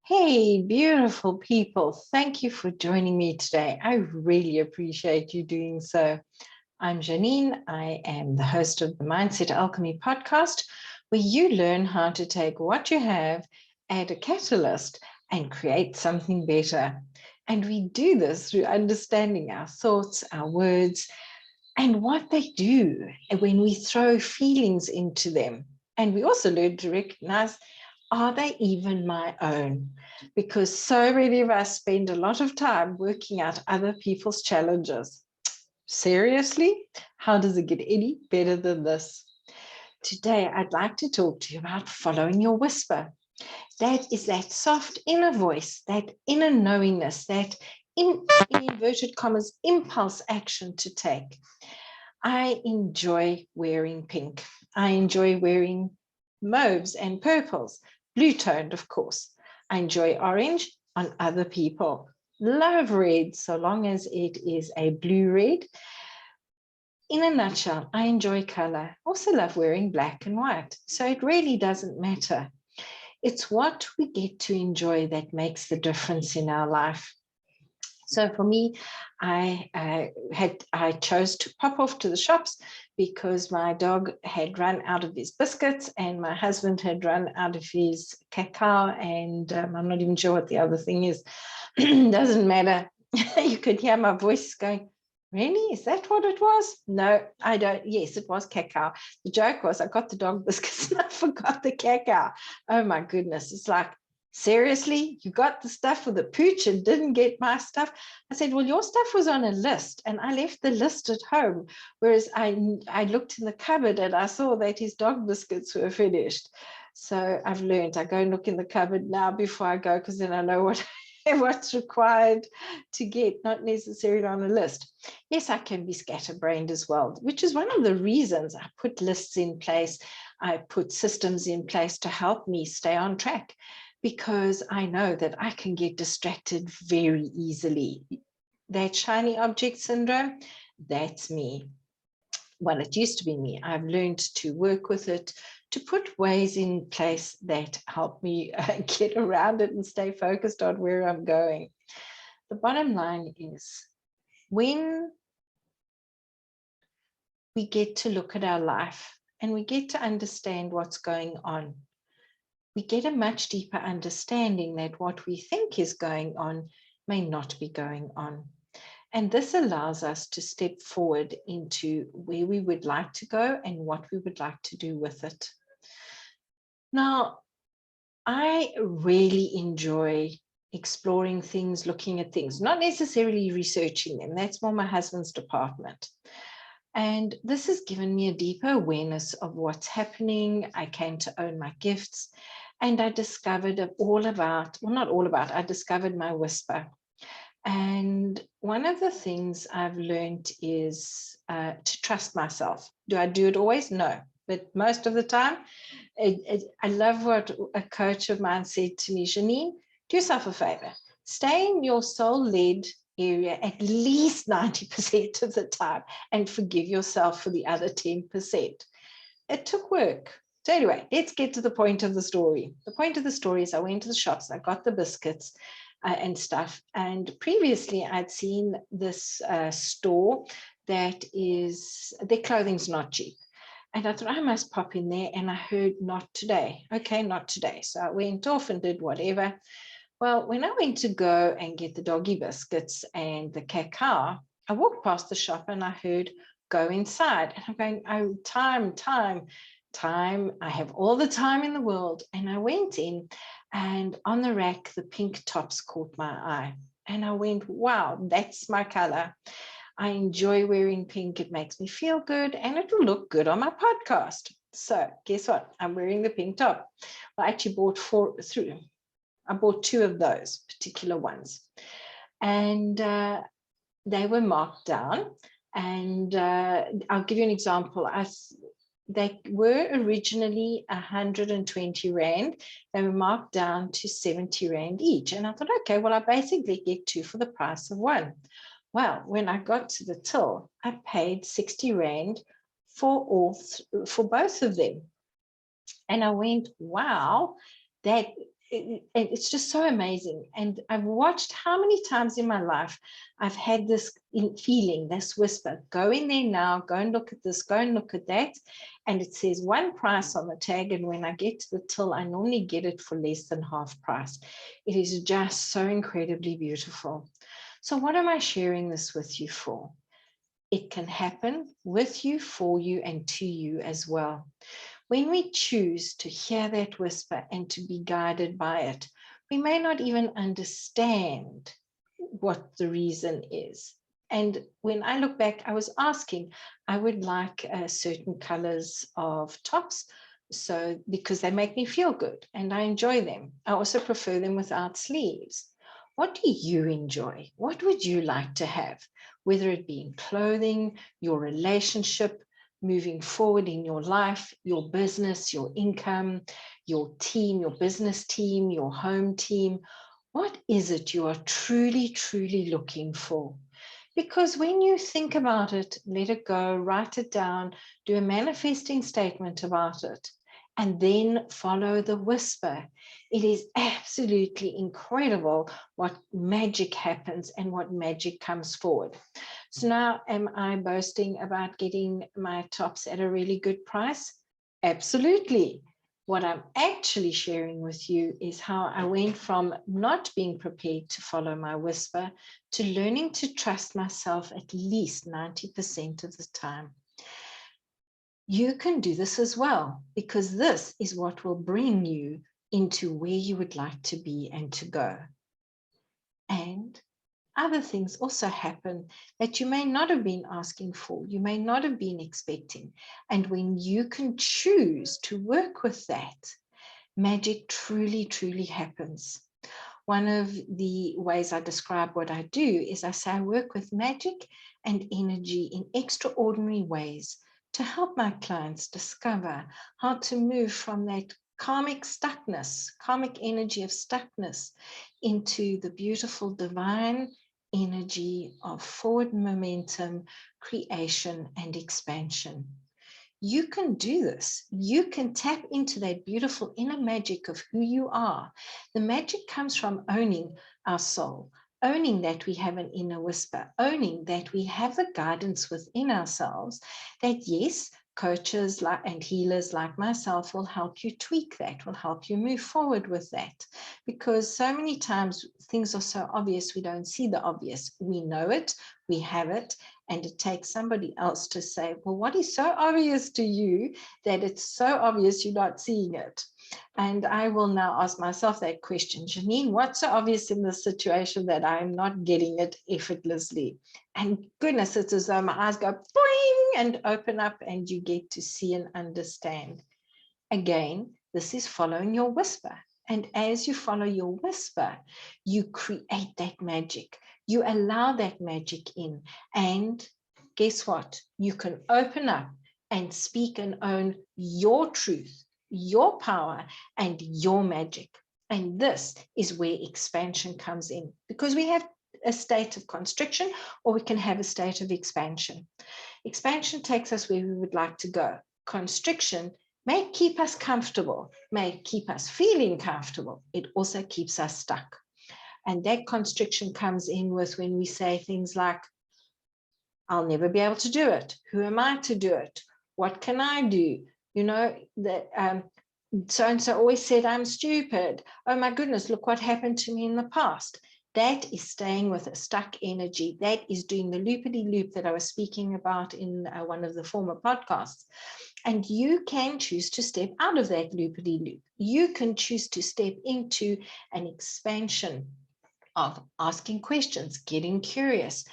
Hey, beautiful people. Thank you for joining me today. I really appreciate you doing so. I'm Janine. I am the host of the Mindset Alchemy podcast, where you learn how to take what you have, add a catalyst, and create something better. And we do this through understanding our thoughts, our words, and what they do when we throw feelings into them. And we also learn to recognize, are they even my own? Because so many of us spend a lot of time working out other people's challenges. Seriously, how does it get any better than this? Today, I'd like to talk to you about following your whisper. That is that soft inner voice, that inner knowingness, that in inverted commas, impulse action to take. I enjoy wearing pink. I enjoy wearing mauves and purples, blue toned, of course. I enjoy orange on other people. Love red, so long as it is a blue red. In a nutshell, I enjoy color. Also love wearing black and white. So it really doesn't matter. It's what we get to enjoy that makes the difference in our life. So for me, I chose to pop off to the shops because my dog had run out of his biscuits and my husband had run out of his cacao, and I'm not even sure what the other thing is. Doesn't matter. You could hear my voice going, really? Is that what it was? No, I don't. Yes, it was cacao. The joke was I got the dog biscuits and I forgot the cacao. Oh my goodness. It's like, seriously, you got the stuff for the pooch and didn't get my stuff? I said, well, your stuff was on a list and I left the list at home. Whereas I looked in the cupboard and I saw that his dog biscuits were finished. So I've learned I go and look in the cupboard now before I go, because then I know what's required to get, not necessarily on a list. Yes, I can be scatterbrained as well, which is one of the reasons I put lists in place. I put systems in place to help me stay on track, because I know that I can get distracted very easily. That shiny object syndrome, that's me. Well, it used to be me. I've learned to work with it, to put ways in place that help me get around it and stay focused on where I'm going. The bottom line is, when we get to look at our life and we get to understand what's going on, we get a much deeper understanding that what we think is going on may not be going on. And this allows us to step forward into where we would like to go and what we would like to do with it. Now, I really enjoy exploring things, looking at things, not necessarily researching them. That's more my husband's department. And this has given me a deeper awareness of what's happening. I came to own my gifts, and I discovered I discovered my whisper. And one of the things I've learned is to trust myself. Do I do it always? No. But most of the time, I love what a coach of mine said to me, Janine, do yourself a favor. Stay in your soul-led area at least 90% of the time and forgive yourself for the other 10%. It took work. So anyway, let's get to the point of the story. The point of the story is I went to the shops, I got the biscuits and stuff. And previously I'd seen this store that is, their clothing's not cheap. And I thought I must pop in there, and I heard not today. Okay, not today. So I went off and did whatever. Well, when I went to go and get the doggy biscuits and the cacao, I walked past the shop and I heard go inside. And I'm going, oh, time. I have all the time in the world. And I went in, and on the rack, the pink tops caught my eye. And I went, wow, that's my color. I enjoy wearing pink. It makes me feel good, and it will look good on my podcast. So guess what? I'm wearing the pink top. Well, I actually bought I bought two of those particular ones, and they were marked down. And I'll give you an example. They were originally 120 Rand. They were marked down to 70 Rand each. And I thought, okay, well, I basically get two for the price of one. Well, when I got to the till, I paid 60 Rand for both of them. And I went, wow, that it's just so amazing. And I've watched how many times in my life I've had this feeling, this whisper, go in there now, go and look at this, go and look at that. And it says one price on the tag. And when I get to the till, I normally get it for less than half price. It is just so incredibly beautiful. So what am I sharing this with you for? It can happen with you, for you, and to you as well. When we choose to hear that whisper and to be guided by it, we may not even understand what the reason is. And when I look back, I was asking, I would like certain colors of tops, so because they make me feel good and I enjoy them. I also prefer them without sleeves. What do you enjoy? What would you like to have? Whether it be in clothing, your relationship, moving forward in your life, your business, your income, your team, your business team, your home team. What is it you are truly, truly looking for? Because when you think about it, let it go, write it down, do a manifesting statement about it, and then follow the whisper. It is absolutely incredible what magic happens and what magic comes forward. So now, am I boasting about getting my tops at a really good price? Absolutely. What I'm actually sharing with you is how I went from not being prepared to follow my whisper to learning to trust myself at least 90% of the time. You can do this as well, because this is what will bring you into where you would like to be and to go. And other things also happen that you may not have been asking for, you may not have been expecting. And when you can choose to work with that, magic truly, truly happens. One of the ways I describe what I do is I say I work with magic and energy in extraordinary ways to help my clients discover how to move from that karmic stuckness, karmic energy of stuckness, into the beautiful divine energy of forward momentum, creation, and expansion. You can do this. You can tap into that beautiful inner magic of who you are. The magic comes from owning our soul, owning that we have an inner whisper, owning that we have the guidance within ourselves, that yes, coaches and healers like myself will help you tweak that, will help you move forward with that. Because so many times things are so obvious, we don't see the obvious. We know it, we have it, and it takes somebody else to say, well, what is so obvious to you that it's so obvious you're not seeing it? And I will now ask myself that question, Janine, what's so obvious in this situation that I'm not getting it effortlessly? And goodness, it's as though my eyes go boing and open up and you get to see and understand. Again, this is following your whisper. And as you follow your whisper, you create that magic. You allow that magic in. And guess what? You can open up and speak and own your truth, your power, and your magic. And this is where expansion comes in, because we have a state of constriction, or we can have a state of expansion. Expansion takes us where we would like to go. Constriction may keep us comfortable, may keep us feeling comfortable. It also keeps us stuck. And that constriction comes in with when we say things like, I'll never be able to do it. Who am I to do it? What can I do? You know, that so-and-so always said I'm stupid. Oh my goodness, look what happened to me in the past. That is staying with a stuck energy. That is doing the loopity-loop that I was speaking about in one of the former podcasts. And you can choose to step out of that loopity-loop. You can choose to step into an expansion of asking questions, getting curious,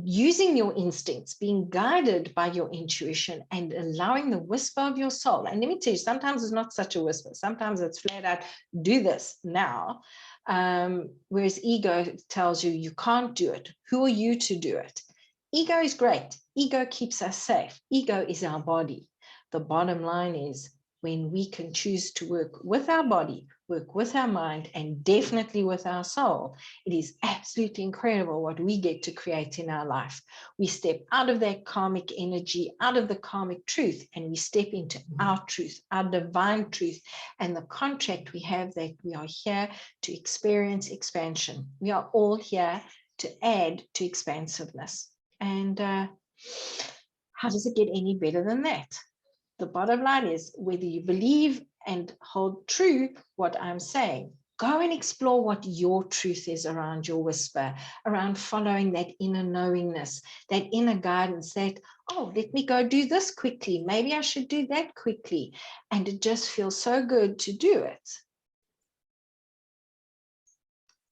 using your instincts, being guided by your intuition, and allowing the whisper of your soul. And let me tell you, sometimes it's not such a whisper. Sometimes it's flat out, do this now. Whereas ego tells you, you can't do it. Who are you to do it? Ego is great. Ego keeps us safe. Ego is our body. The bottom line is, when we can choose to work with our body, work with our mind, and definitely with our soul. It is absolutely incredible what we get to create in our life. We step out of that karmic energy, out of the karmic truth, and we step into our truth, our divine truth, and the contract we have that we are here to experience expansion. We are all here to add to expansiveness. And how does it get any better than that? The bottom line is, whether you believe and hold true what I'm saying, go and explore what your truth is around your whisper, around following that inner knowingness, that inner guidance, that, oh, let me go do this quickly. Maybe I should do that quickly. And it just feels so good to do it.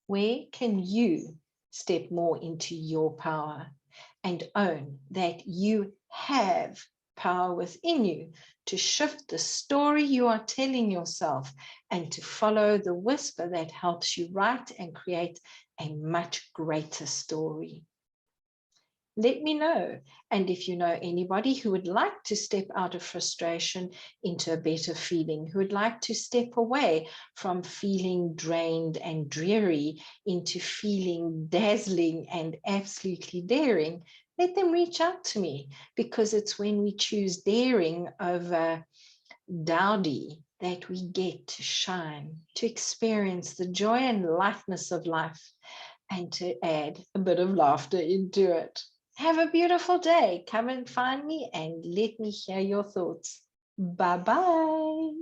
Where can you step more into your power and own that you have power within you to shift the story you are telling yourself and to follow the whisper that helps you write and create a much greater story? Let me know. And if you know anybody who would like to step out of frustration into a better feeling, who would like to step away from feeling drained and dreary into feeling dazzling and absolutely daring, let them reach out to me, because it's when we choose daring over dowdy that we get to shine, to experience the joy and lightness of life, and to add a bit of laughter into it. Have a beautiful day. Come and find me and let me hear your thoughts. Bye-bye.